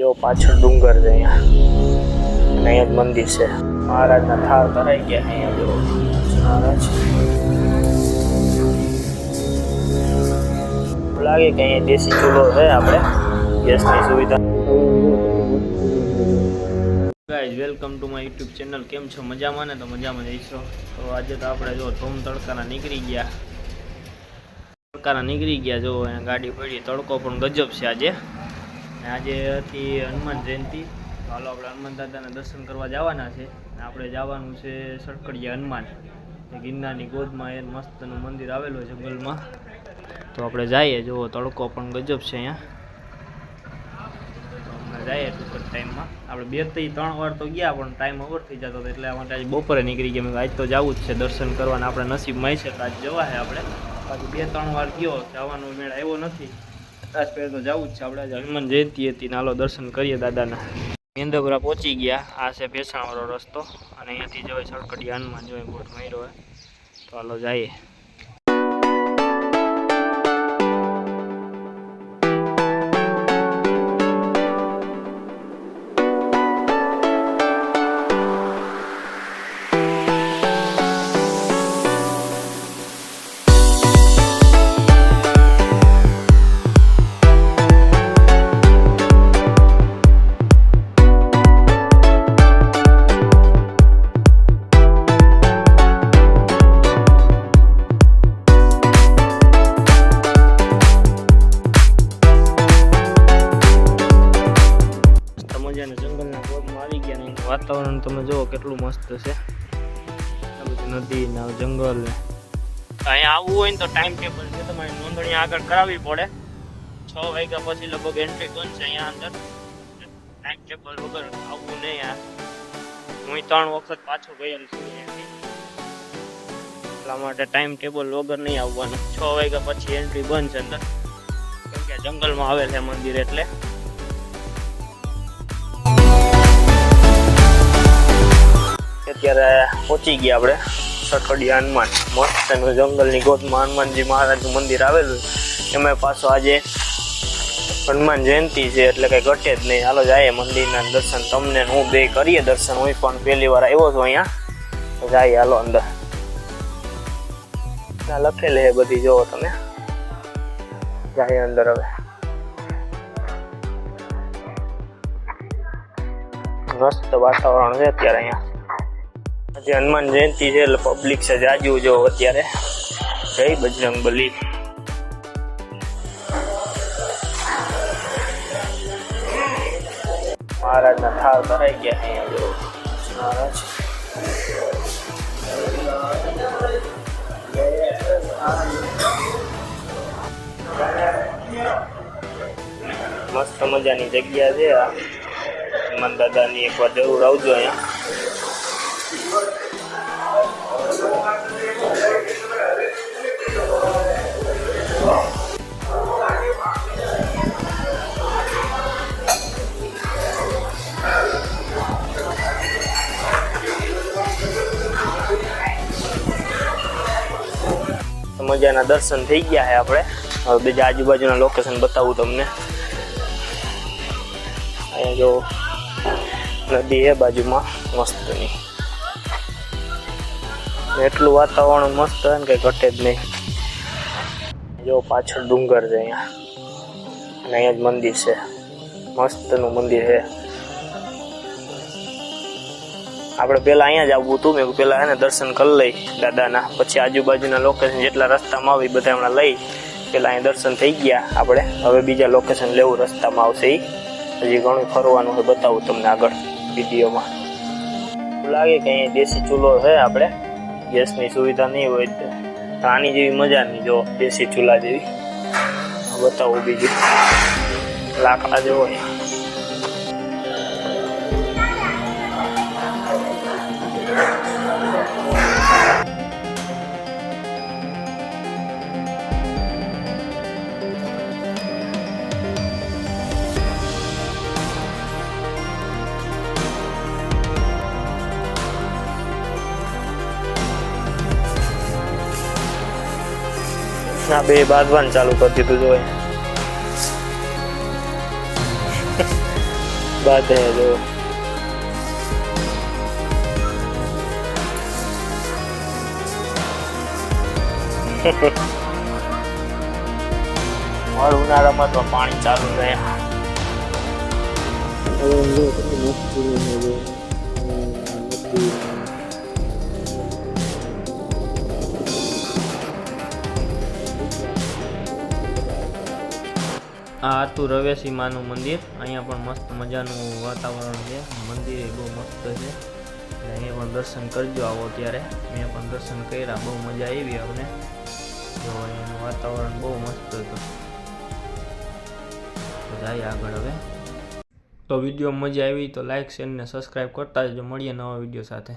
જો પાછળ ડુંગર છે અહીંયા અને અહીંયા જ મંદિર છે. મહારાજના થાળ ધરાઈ ગયા અહીંયા જો મહારાજ લાગે કે અહીંયા દેશી ચૂલો છે આપણે ગેસની સુવિધા. Guys welcome to my YouTube channel. કેમ છો? મજામાં ને? તો મજામાં જઈશો. તો આજે તો આપણે જો ધૂમ તડકાના નીકળી ગયા જો અહીંયા ગાડી પડી. તડકો પણ ગજબ છે આજે. આજે હતી હનુમાન જયંતિ. તો હાલો આપણે હનુમાન દાદાના દર્શન કરવા જવાના છે. આપણે જવાનું છે સડકડિયા હનુમાન, ગિરનારની ગોદમાં એ મસ્તનું મંદિર આવેલું છે જંગલમાં. તો આપણે જઈએ. જુઓ તડકો પણ ગજબ છે અહીંયા. તો અમે જઈએ ટૂંક ટાઈમમાં. આપણે 2 થી 3 વાર તો ગયા પણ ટાઈમ ઓવર થઈ જતો હતો એટલે માટે આજે બપોરે નીકળી ગયા. આજ તો જવું જ છે દર્શન કરવાના. આપણે નસીબમાં છે તો આજ જવા છે આપણે. બાકી 2-3 વાર ગયો જવાનો મેળ આવ્યો નથી. આજ પહેલાં તો જવું જ છે આપણે. આજે હનુમાન જયંતિ હતી ને હાલો દર્શન કરીએ દાદાના. મેંદપુરા પહોંચી ગયા. આ છે ભેસાણવાળો રસ્તો અને અહીંયાથી જવાય સડકડિયા હનુમાન. જોઈ બોટ માર્યો હોય તો હાલો જઈએ. જંગલના ગોદમાં આવી ગયા ને વાતાવરણ તમે જુઓ કેટલું મસ્ત છે. આ બધી નદી ને જંગલ ને અહીંયા આવવું હોય ને તો ટાઈમ ટેબલ છે. તમારી નોંધણી આગળ કરાવવી પડે. 6 વાગ્યા પછી લગભગ એન્ટ્રી બનશે અહીંયા અંદર. ટાઈમ ટેબલ વગર આવવું નહીં. હું 3 વખત પાછો ગયેલ છું અહીંયાથી. એટલા માટે ટાઈમ ટેબલ વગર નહીં આવવાનું. 6 વાગ્યા પછી એન્ટ્રી બનશે અંદર, કેમ કે જંગલમાં આવેલ છે મંદિર એટલે. અત્યારે પહોંચી ગયા આપણે સડકડિયા હનુમાન. મસ્ત જંગલની ગોદમાં હનુમાનજી મહારાજનું મંદિર આવેલું. એમાં પાછો આજે હનુમાન જયંતિ છે એટલે કંઈ ઘટે જ નહીં. હાલો જાય મંદિરના દર્શન. તમને હું બે કરીએ દર્શન. હું પણ પહેલી વાર આવ્યો છું અહીંયા. તો જાય હાલો અંદર. ત્યાં લખેલી છે બધી જોવો તમે. જાય અંદર હવે. મસ્ત વાતાવરણ છે અત્યારે અહીંયા. આજે હનુમાન જયંતિ છે એટલે પબ્લિક છે જાજુ જો અત્યારે. જય બજરંગબલી. મહારાજના થાળ ધરાઈ ગયા અહીંયા જો મહારાજ. મસ્ત મજાની જગ્યા છે આ. હનુમાન દાદાની એકવાર જરૂર આવજો અહીંયા. મજાના દર્શન થઈ ગયા છે આપણે. હવે બીજા આજુબાજુના લોકેશન બતાવું તમને. અહીંયા જો નદી છે બાજુમાં મસ્તની. એટલું વાતાવરણ મસ્ત હોય ને કંઈ ઘટે જ નહીં. જો પાછળ ડુંગર છે અહીંયા અને અહીંયા જ મંદિર છે. મસ્તનું મંદિર છે. આપણે પહેલાં અહીંયા જ આવવું હતું. મેં પહેલાં એને દર્શન કરી લઈ દાદાના, પછી આજુબાજુના લોકેશન જેટલા રસ્તામાં આવે બધા હમણાં લઈ. પહેલાં અહીંયા દર્શન થઈ ગયા આપણે. હવે બીજા લોકેશન લેવું રસ્તામાં આવશે. એ હજી ઘણું ફરવાનું છે, બતાવું તમને આગળ વિડીયોમાં. લાગે કે અહીંયા દેશી ચૂલો છે આપણે. ગેસની સુવિધા નહીં હોય તો આની જેવી મજા નહીં. જો દેશી ચૂલા જેવી બતાવું. બીજું લાકડા જેવો હોય. ના બે બાંધવાનું ચાલુ કરી દીધું. જો બાદ હે જો और उनाળામાં તો પાણી ચાલુ રહે આ હતું રવેશી માનું મંદિર અહીંયા પણ મસ્ત મજાનું વાતાવરણ છે મંદિર એ બહુ મસ્ત છે અહીંયા પણ દર્શન કરજો આવો ત્યારે મેં પણ દર્શન કર્યા બહુ મજા આવી અમને તો અહીંયાનું વાતાવરણ બહુ મસ્ત હતું તો જાય આગળ હવે તો વિડીયો મજા આવી તો લાઈક શેર ને સબસ્ક્રાઈબ કરતા જજો મળીએ નવા વિડીયો સાથે